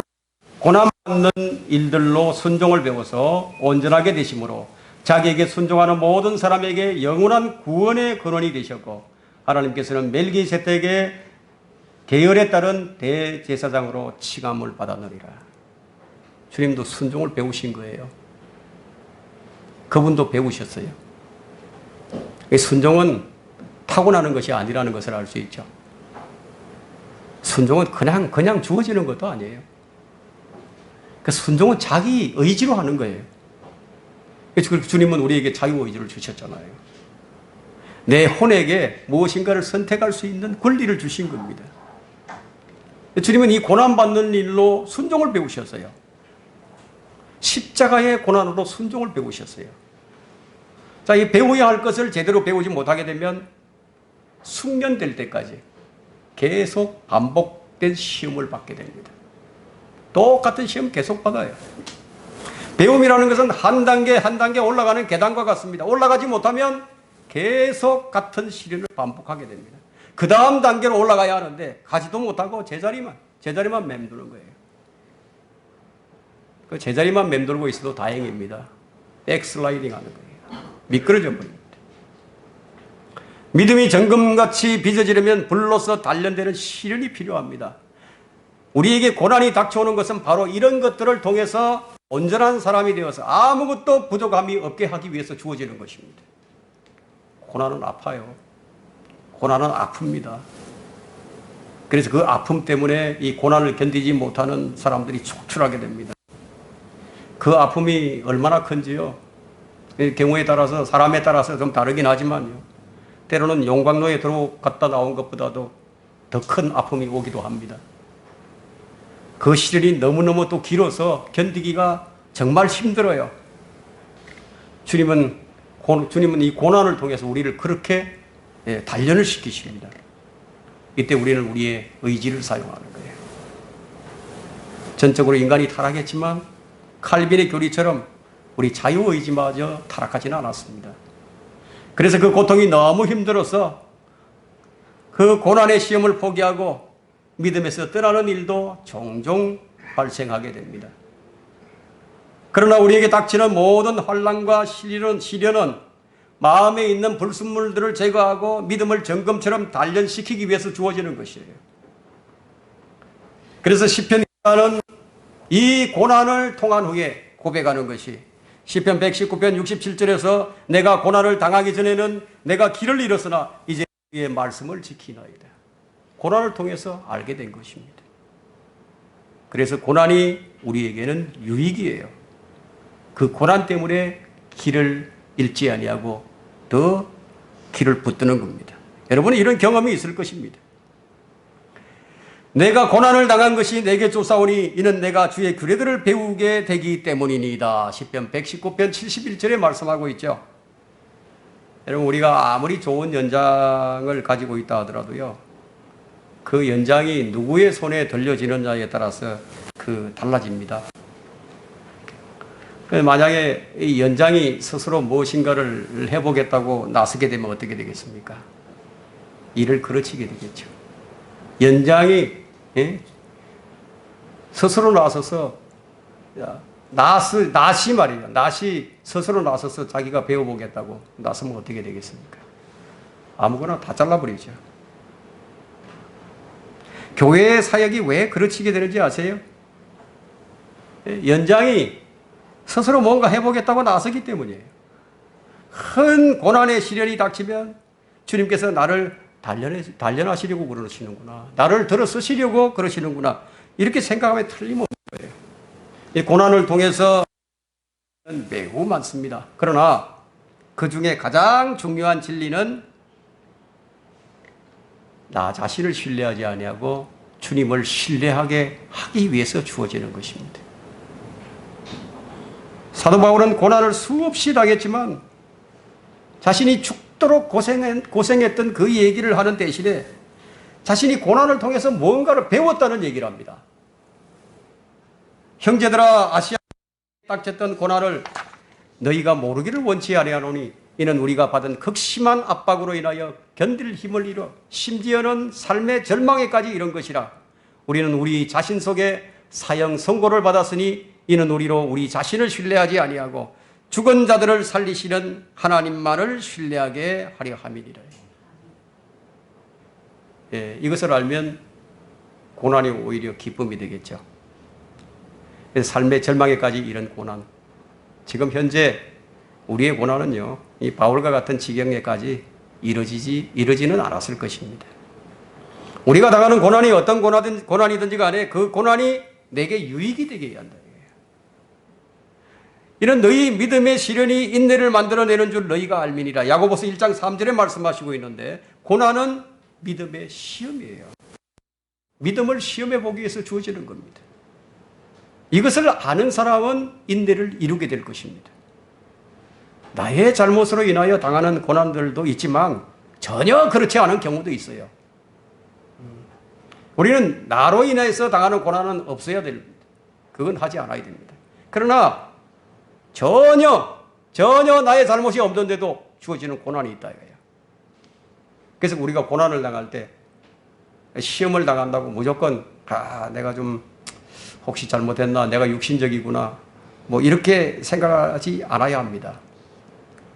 고난받는 일들로 순종을 배워서 온전하게 되심으로 자기에게 순종하는 모든 사람에게 영원한 구원의 근원이 되셨고 하나님께서는 멜기세덱의 계열에 따른 대제사장으로 칭함을 받았느니라. 주님도 순종을 배우신 거예요. 그분도 배우셨어요. 순종은 타고나는 것이 아니라는 것을 알 수 있죠. 순종은 그냥 주어지는 것도 아니에요. 그 순종은 자기 의지로 하는 거예요. 그래서 주님은 우리에게 자유의지를 주셨잖아요. 내 혼에게 무엇인가를 선택할 수 있는 권리를 주신 겁니다. 주님은 이 고난받는 일로 순종을 배우셨어요. 십자가의 고난으로 순종을 배우셨어요. 자, 이 배워야 할 것을 제대로 배우지 못하게 되면 숙련될 때까지 계속 반복된 시험을 받게 됩니다. 똑같은 시험 계속 받아요. 배움이라는 것은 한 단계 한 단계 올라가는 계단과 같습니다. 올라가지 못하면 계속 같은 시련을 반복하게 됩니다. 그 다음 단계로 올라가야 하는데 가지도 못하고 제자리만. 제자리만 맴도는 거예요. 그 제자리만 맴돌고 있어도 다행입니다. 백슬라이딩 하는 거예요. 미끄러져 버립니다. 믿음이 정금같이 빚어지려면 불로서 단련되는 시련이 필요합니다. 우리에게 고난이 닥쳐오는 것은 바로 이런 것들을 통해서 온전한 사람이 되어서 아무것도 부족함이 없게 하기 위해서 주어지는 것입니다. 고난은 아파요. 고난은 아픕니다. 그래서 그 아픔 때문에 이 고난을 견디지 못하는 사람들이 속출하게 됩니다. 그 아픔이 얼마나 큰지요. 경우에 따라서 사람에 따라서 좀 다르긴 하지만요. 때로는 용광로에 들어갔다 나온 것보다도 더 큰 아픔이 오기도 합니다. 그 시련이 너무너무 또 길어서 견디기가 정말 힘들어요. 주님은 이 고난을 통해서 우리를 그렇게 단련을 시키십니다. 이때 우리는 우리의 의지를 사용하는 거예요. 전적으로 인간이 타락했지만 칼빈의 교리처럼 우리 자유의지마저 타락하지는 않았습니다. 그래서 그 고통이 너무 힘들어서 그 고난의 시험을 포기하고 믿음에서 떠나는 일도 종종 발생하게 됩니다. 그러나 우리에게 닥치는 모든 환난과 시련은 마음에 있는 불순물들을 제거하고 믿음을 정금처럼 단련시키기 위해서 주어지는 것이에요. 그래서 시편 기자는 이 고난을 통한 후에 고백하는 것이 시편 119편 67절에서 내가 고난을 당하기 전에는 내가 길을 잃었으나 이제 그의 말씀을 지키나이다. 고난을 통해서 알게 된 것입니다. 그래서 고난이 우리에게는 유익이에요. 그 고난 때문에 길을 잃지 아니하고 더 길을 붙드는 겁니다. 여러분은 이런 경험이 있을 것입니다. 내가 고난을 당한 것이 내게 쫓아오니 이는 내가 주의 규례들을 배우게 되기 때문이니이다. 시편 119편 71절에 말씀하고 있죠. 여러분 우리가 아무리 좋은 연장을 가지고 있다 하더라도요. 그 연장이 누구의 손에 들려지느냐에 따라서 달라집니다. 만약에 이 연장이 스스로 무엇인가를 해보겠다고 나서게 되면 어떻게 되겠습니까? 일을 그르치게 되겠죠. 연장이 스스로 나서서 낫이 말이에요. 낫이 스스로 나서서 자기가 배워보겠다고 나서면 어떻게 되겠습니까? 아무거나 다 잘라버리죠. 교회의 사역이 왜 그르치게 되는지 아세요? 연장이 스스로 뭔가 해보겠다고 나서기 때문이에요. 큰 고난의 시련이 닥치면 주님께서 나를 단련하시려고 그러시는구나. 나를 들어 쓰시려고 그러시는구나. 이렇게 생각하면 틀림없는 거예요. 이 고난을 통해서 매우 많습니다. 그러나 그 중에 가장 중요한 진리는 나 자신을 신뢰하지 아니하고 주님을 신뢰하게 하기 위해서 주어지는 것입니다. 사도 바울은 고난을 수없이 당했지만 자신이 죽도록 고생했던 그 얘기를 하는 대신에 자신이 고난을 통해서 뭔가를 배웠다는 얘기를 합니다. 형제들아 아시아에 닥쳤던 고난을 너희가 모르기를 원치 아니하노니 이는 우리가 받은 극심한 압박으로 인하여 견딜 힘을 잃어 심지어는 삶의 절망에까지 이른 것이라. 우리는 우리 자신 속에 사형 선고를 받았으니 이는 우리로 우리 자신을 신뢰하지 아니하고 죽은 자들을 살리시는 하나님만을 신뢰하게 하려 함이니라. 이것을 알면 고난이 오히려 기쁨이 되겠죠. 삶의 절망에까지 이른 고난. 지금 현재 우리의 고난은요, 이 바울과 같은 지경에까지 이르지는 않았을 것입니다. 우리가 당하는 고난이 어떤 고난이든지 간에 그 고난이 내게 유익이 되게 해야 한다. 이는 너희 믿음의 시련이 인내를 만들어내는 줄 너희가 알미니라. 야고보서 1장 3절에 말씀하시고 있는데 고난은 믿음의 시험이에요. 믿음을 시험해 보기 위해서 주어지는 겁니다. 이것을 아는 사람은 인내를 이루게 될 것입니다. 나의 잘못으로 인하여 당하는 고난들도 있지만 전혀 그렇지 않은 경우도 있어요. 우리는 나로 인해서 당하는 고난은 없어야 됩니다. 그건 하지 않아야 됩니다. 그러나 전혀 나의 잘못이 없는데도 주어지는 고난이 있다 이거예요. 그래서 우리가 고난을 당할 때 시험을 당한다고 무조건 내가 좀 혹시 잘못했나, 내가 육신적이구나, 뭐 이렇게 생각하지 않아야 합니다.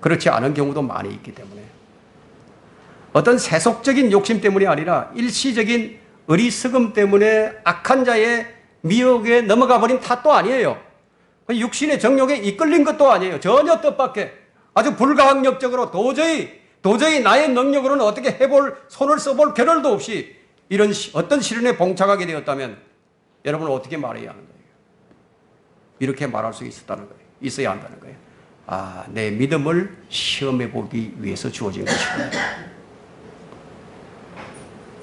그렇지 않은 경우도 많이 있기 때문에. 어떤 세속적인 욕심 때문이 아니라 일시적인 어리석음 때문에 악한 자의 미혹에 넘어가 버린 탓도 아니에요. 육신의 정욕에 이끌린 것도 아니에요. 전혀 뜻밖의 아주 불가항력적으로 도저히 나의 능력으로는 어떻게 해볼, 손을 써볼 겨를도 없이 이런 어떤 시련에 봉착하게 되었다면 여러분은 어떻게 말해야 하는 거예요? 이렇게 말할 수 있어야 한다는 거예요. 내 믿음을 시험해 보기 위해서 주어진 것이구나.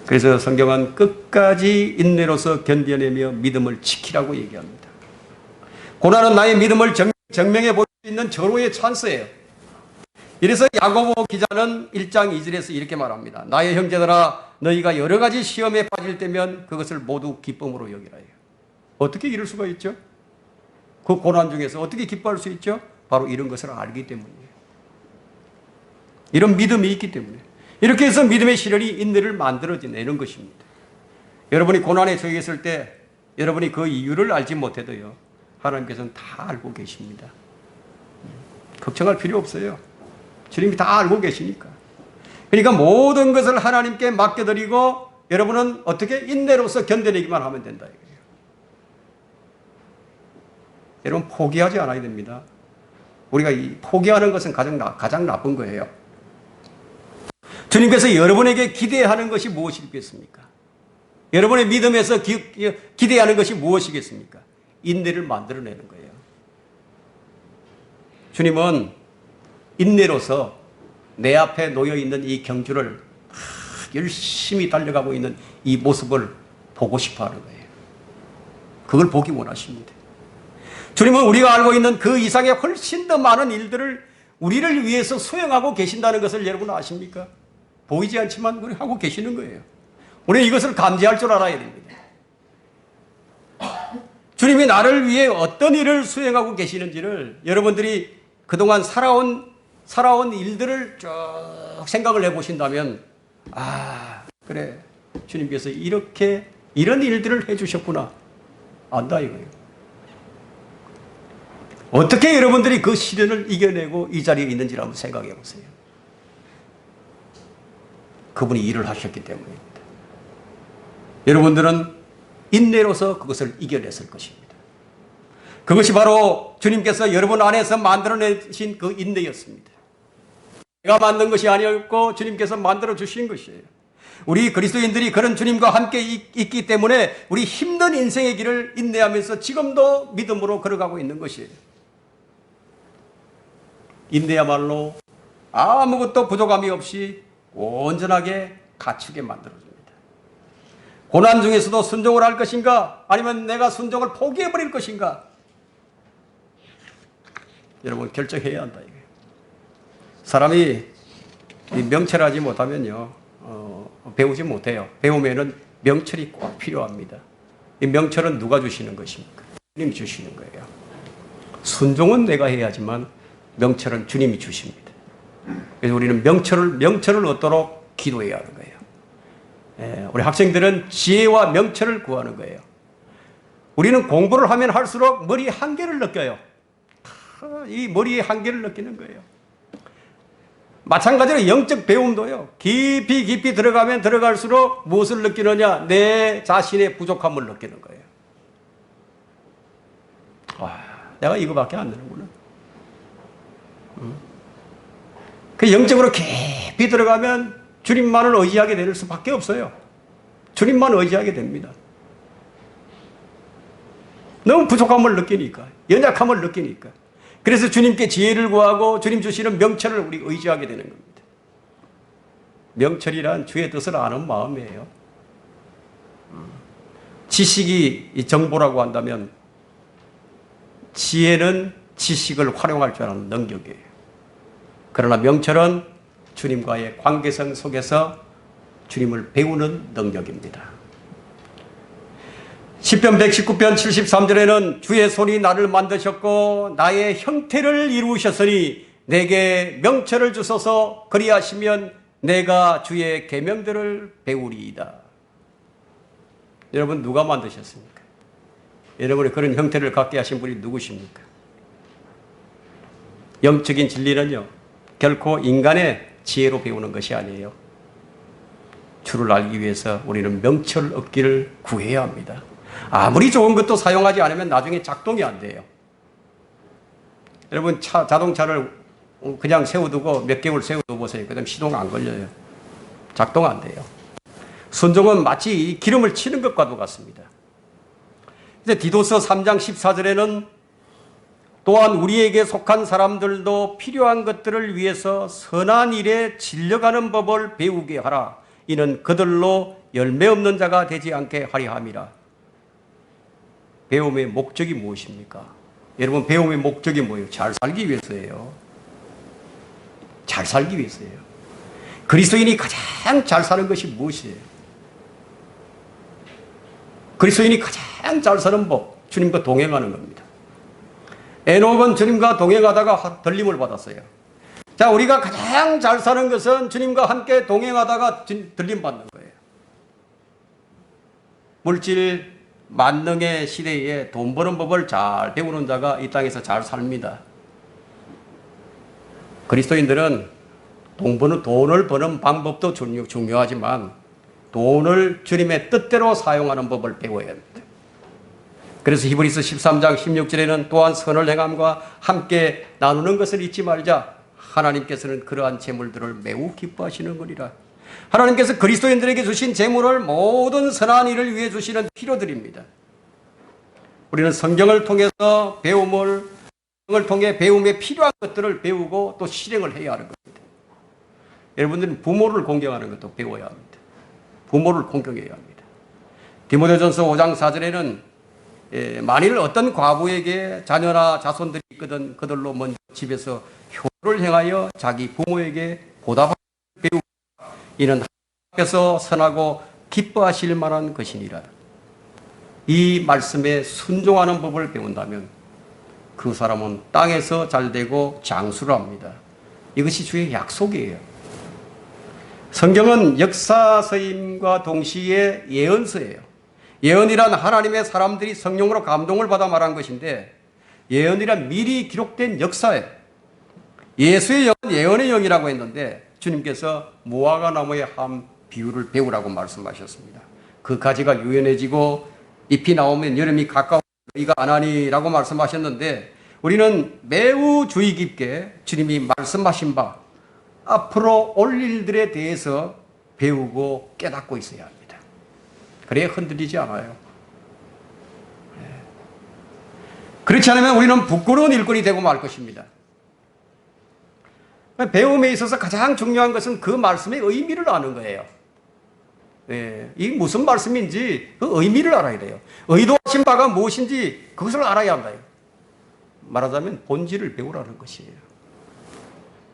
그래서 성경은 끝까지 인내로서 견뎌내며 믿음을 지키라고 얘기합니다. 고난은 나의 믿음을 증명해 볼 수 있는 절호의 찬스예요. 이래서 야고보 기자는 1장 2절에서 이렇게 말합니다. 나의 형제들아, 너희가 여러 가지 시험에 빠질 때면 그것을 모두 기쁨으로 여기라 해요. 어떻게 이럴 수가 있죠? 그 고난 중에서 어떻게 기뻐할 수 있죠? 바로 이런 것을 알기 때문이에요. 이런 믿음이 있기 때문에. 이렇게 해서 믿음의 시련이 인내를 만들어내는 것입니다. 여러분이 고난에 처해 있을 때 여러분이 그 이유를 알지 못해도요, 하나님께서는 다 알고 계십니다. 걱정할 필요 없어요. 주님이 다 알고 계시니까. 그러니까 모든 것을 하나님께 맡겨드리고 여러분은 어떻게 인내로서 견뎌내기만 하면 된다 이거예요. 여러분 포기하지 않아야 됩니다. 우리가 포기하는 것은 가장 나쁜 거예요. 주님께서 여러분에게 기대하는 것이 무엇이겠습니까? 여러분의 믿음에서 기대하는 것이 무엇이겠습니까? 인내를 만들어내는 거예요. 주님은 인내로서 내 앞에 놓여있는 이 경주를 열심히 달려가고 있는 이 모습을 보고 싶어 하는 거예요. 그걸 보기 원하십니다. 주님은 우리가 알고 있는 그 이상의 훨씬 더 많은 일들을 우리를 위해서 수행하고 계신다는 것을 여러분 아십니까? 보이지 않지만 우리 하고 계시는 거예요. 우리는 이것을 감지할 줄 알아야 됩니다. 주님이 나를 위해 어떤 일을 수행하고 계시는지를 여러분들이 그동안 살아온 일들을 쭉 생각을 해보신다면, 그래, 주님께서 이런 일들을 해주셨구나 안다 이거예요. 어떻게 여러분들이 그 시련을 이겨내고 이 자리에 있는지를 한번 생각해 보세요. 그분이 일을 하셨기 때문입니다. 여러분들은 인내로서 그것을 이겨냈을 것입니다. 그것이 바로 주님께서 여러분 안에서 만들어내신 그 인내였습니다. 내가 만든 것이 아니었고 주님께서 만들어 주신 것이에요. 우리 그리스도인들이 그런 주님과 함께 있기 때문에 우리 힘든 인생의 길을 인내하면서 지금도 믿음으로 걸어가고 있는 것이에요. 인내야말로 아무것도 부족함이 없이 온전하게 갖추게 만들어줍니다. 고난 중에서도 순종을 할 것인가, 아니면 내가 순종을 포기해버릴 것인가, 여러분 결정해야 한다 이거예요. 사람이 명철하지 못하면요, 배우지 못해요. 배우면은 명철이 꼭 필요합니다. 이 명철은 누가 주시는 것입니까? 주님이 주시는 거예요. 순종은 내가 해야지만 명철은 주님이 주십니다. 그래서 우리는 명철을 얻도록 기도해야 하는 거예요. 우리 학생들은 지혜와 명철을 구하는 거예요. 우리는 공부를 하면 할수록 머리의 한계를 느껴요. 이 머리의 한계를 느끼는 거예요. 마찬가지로 영적 배움도요, 깊이 들어가면 들어갈수록 무엇을 느끼느냐? 내 자신의 부족함을 느끼는 거예요. 내가 이거밖에 안 되는구나. 그 영적으로 깊이 들어가면 주님만을 의지하게 될 수밖에 없어요. 주님만 의지하게 됩니다. 너무 부족함을 느끼니까, 연약함을 느끼니까. 그래서 주님께 지혜를 구하고 주님 주시는 명철을 우리 의지하게 되는 겁니다. 명철이란 주의 뜻을 아는 마음이에요. 지식이 정보라고 한다면 지혜는 지식을 활용할 줄 아는 능력이에요. 그러나 명철은 주님과의 관계성 속에서 주님을 배우는 능력입니다. 시편 119편 73절에는 주의 손이 나를 만드셨고 나의 형태를 이루셨으니 내게 명철을 주소서, 그리하시면 내가 주의 계명들을 배우리이다. 여러분 누가 만드셨습니까? 여러분이 그런 형태를 갖게 하신 분이 누구십니까? 영적인 진리는요, 결코 인간의 지혜로 배우는 것이 아니에요. 주를 알기 위해서 우리는 명철 얻기를 구해야 합니다. 아무리 좋은 것도 사용하지 않으면 나중에 작동이 안 돼요. 여러분 자동차를 그냥 세워두고 몇 개월 세워두고 보세요. 그 다음 시동 안 걸려요. 작동 안 돼요. 순종은 마치 기름을 치는 것과도 같습니다. 이제 디도서 3장 14절에는 또한 우리에게 속한 사람들도 필요한 것들을 위해서 선한 일에 질려가는 법을 배우게 하라. 이는 그들로 열매 없는 자가 되지 않게 하려 함이라. 배움의 목적이 무엇입니까? 여러분, 배움의 목적이 뭐예요? 잘 살기 위해서예요. 잘 살기 위해서예요. 그리스도인이 가장 잘 사는 것이 무엇이에요? 그리스도인이 가장 잘 사는 법, 주님과 동행하는 겁니다. 에녹은 주님과 동행하다가 들림을 받았어요. 자, 우리가 가장 잘 사는 것은 주님과 함께 동행하다가 들림 받는 거예요. 물질 만능의 시대에 돈 버는 법을 잘 배우는 자가 이 땅에서 잘 삽니다. 그리스도인들은 돈을 버는 방법도 중요하지만 돈을 주님의 뜻대로 사용하는 법을 배워야 합니다. 그래서 히브리서 13장 16절에는 또한 선을 행함과 함께 나누는 것을 잊지 말자. 하나님께서는 그러한 재물들을 매우 기뻐하시는 거니라. 하나님께서 그리스도인들에게 주신 재물을 모든 선한 일을 위해 주시는 필요들입니다. 우리는 성경을 통해서 성경을 통해 배움에 필요한 것들을 배우고 또 실행을 해야 하는 겁니다. 여러분들은 부모를 공경하는 것도 배워야 합니다. 부모를 공경해야 합니다. 디모데전서 5장 4절에는 만일 어떤 과부에게 자녀나 자손들이 있거든 그들로 먼저 집에서 효를 행하여 자기 부모에게 보답하는 배우고 이는 하나님께서 선하고 기뻐하실 만한 것이니라. 이 말씀에 순종하는 법을 배운다면 그 사람은 땅에서 잘되고 장수를 합니다. 이것이 주의 약속이에요. 성경은 역사서임과 동시에 예언서예요. 예언이란 하나님의 사람들이 성령으로 감동을 받아 말한 것인데 예언이란 미리 기록된 역사예요. 예수의 영, 예언의 영이라고 했는데 주님께서 무화과 나무의 한 비유를 배우라고 말씀하셨습니다. 그 가지가 유연해지고 잎이 나오면 여름이 가까워 너희가 아나니라고 말씀하셨는데 우리는 매우 주의 깊게 주님이 말씀하신 바 앞으로 올 일들에 대해서 배우고 깨닫고 있어야 합니다. 그래야 흔들리지 않아요. 그렇지 않으면 우리는 부끄러운 일꾼이 되고 말 것입니다. 배움에 있어서 가장 중요한 것은 그 말씀의 의미를 아는 거예요. 이게 무슨 말씀인지 그 의미를 알아야 돼요. 의도하신 바가 무엇인지 그것을 알아야 한다. 말하자면 본질을 배우라는 것이에요.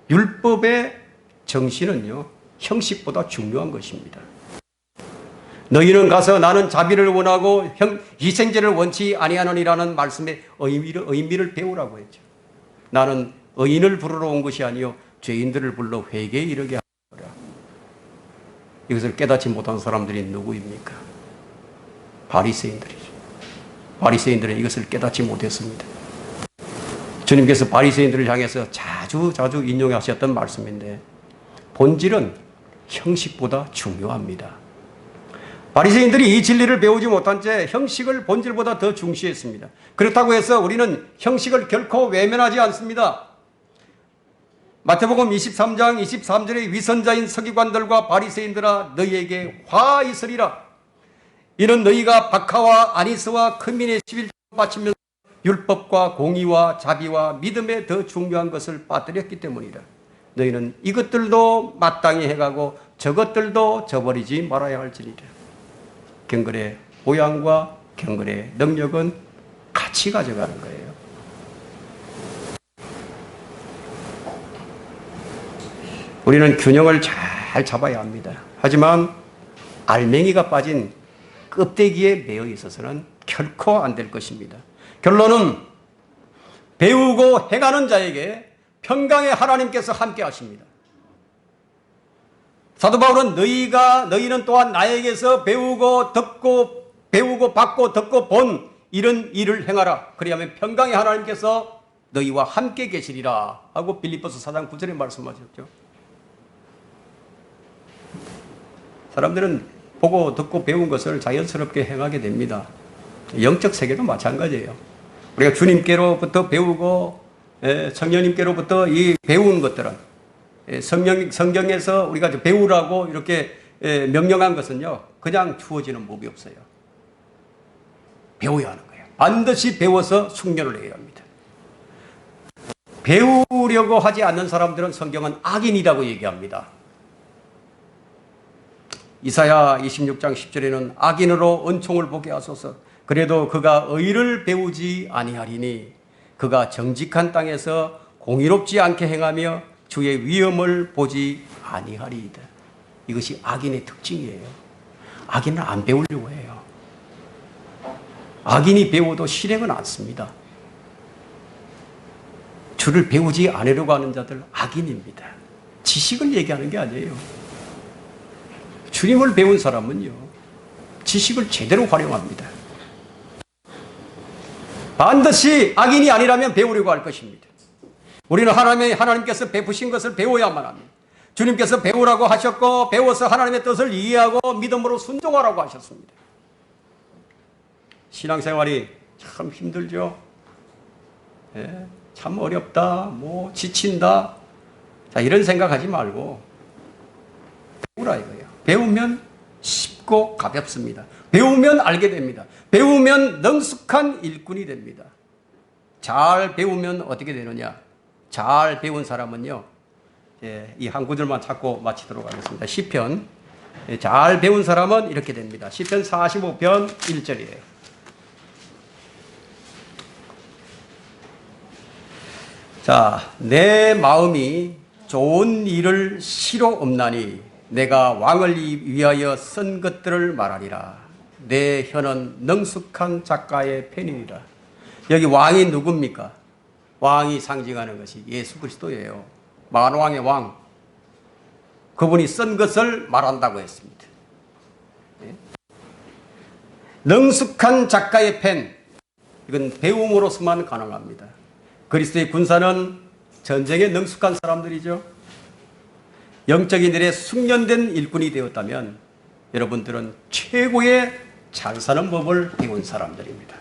율법의 정신은요, 형식보다 중요한 것입니다. 너희는 가서 나는 자비를 원하고 희생제를 원치 아니하느니라는 말씀의 의미를 배우라고 했죠. 나는 의인을 부르러 온 것이 아니요 죄인들을 불러 회개에 이르게 하노라. 이것을 깨닫지 못한 사람들이 누구입니까? 바리새인들이죠. 바리새인들은 이것을 깨닫지 못했습니다. 주님께서 바리새인들을 향해서 자주 인용하셨던 말씀인데 본질은 형식보다 중요합니다. 바리새인들이 이 진리를 배우지 못한 채 형식을 본질보다 더 중시했습니다. 그렇다고 해서 우리는 형식을 결코 외면하지 않습니다. 마태복음 23장 23절에 위선자인 서기관들과 바리새인들아 너희에게 화 있으리라. 이는 너희가 박하와 아니스와 크민의 11조를 바치면서 율법과 공의와 자비와 믿음에 더 중요한 것을 빠뜨렸기 때문이라. 너희는 이것들도 마땅히 해가고 저것들도 저버리지 말아야 할지니라. 경건의 보양과 경건의 능력은 같이 가져가는 거예요. 우리는 균형을 잘 잡아야 합니다. 하지만 알맹이가 빠진 껍데기에 매여 있어서는 결코 안 될 것입니다. 결론은 배우고 행하는 자에게 평강의 하나님께서 함께 하십니다. 사도 바울은 너희는 또한 나에게서 배우고 듣고 배우고 받고 듣고 본 이런 일을 행하라. 그리하면 평강의 하나님께서 너희와 함께 계시리라 하고 빌립보서 4장 9절에 말씀하셨죠. 사람들은 보고 듣고 배운 것을 자연스럽게 행하게 됩니다. 영적 세계도 마찬가지예요. 우리가 주님께로부터 배우고 성령님께로부터 이 배운 것들은 성경에서 우리가 배우라고 이렇게 명령한 것은요, 그냥 주어지는 법이 없어요. 배워야 하는 거예요. 반드시 배워서 숙련을 해야 합니다. 배우려고 하지 않는 사람들은 성경은 악인이라고 얘기합니다. 이사야 26장 10절에는 악인으로 은총을 보게 하소서. 그래도 그가 의를 배우지 아니하리니 그가 정직한 땅에서 공의롭지 않게 행하며 주의 위엄을 보지 아니하리이다. 이것이 악인의 특징이에요. 악인은 안 배우려고 해요. 악인이 배워도 실행은 않습니다. 주를 배우지 않으려고 하는 자들 악인입니다. 지식을 얘기하는 게 아니에요. 주님을 배운 사람은요, 지식을 제대로 활용합니다. 반드시 악인이 아니라면 배우려고 할 것입니다. 우리는 하나님께서 베푸신 것을 배워야만 합니다. 주님께서 배우라고 하셨고 배워서 하나님의 뜻을 이해하고 믿음으로 순종하라고 하셨습니다. 신앙생활이 참 힘들죠. 참 어렵다, 지친다. 자, 이런 생각하지 말고 배우라 이거예요. 배우면 쉽고 가볍습니다. 배우면 알게 됩니다. 배우면 능숙한 일꾼이 됩니다. 잘 배우면 어떻게 되느냐? 잘 배운 사람은요, 이 한 구절만 찾고 마치도록 하겠습니다. 시편, 잘 배운 사람은 이렇게 됩니다. 시편 45편 1절이에요. 자, 내 마음이 좋은 일을 싫어 없나니 내가 왕을 위하여 쓴 것들을 말하리라. 내 혀는 능숙한 작가의 펜이니라. 여기 왕이 누굽니까? 왕이 상징하는 것이 예수 그리스도예요. 만왕의 왕. 그분이 쓴 것을 말한다고 했습니다. 능숙한 작가의 펜. 이건 배움으로서만 가능합니다. 그리스도의 군사는 전쟁에 능숙한 사람들이죠. 영적인 일에 숙련된 일꾼이 되었다면 여러분들은 최고의 잘 사는 법을 배운 사람들입니다.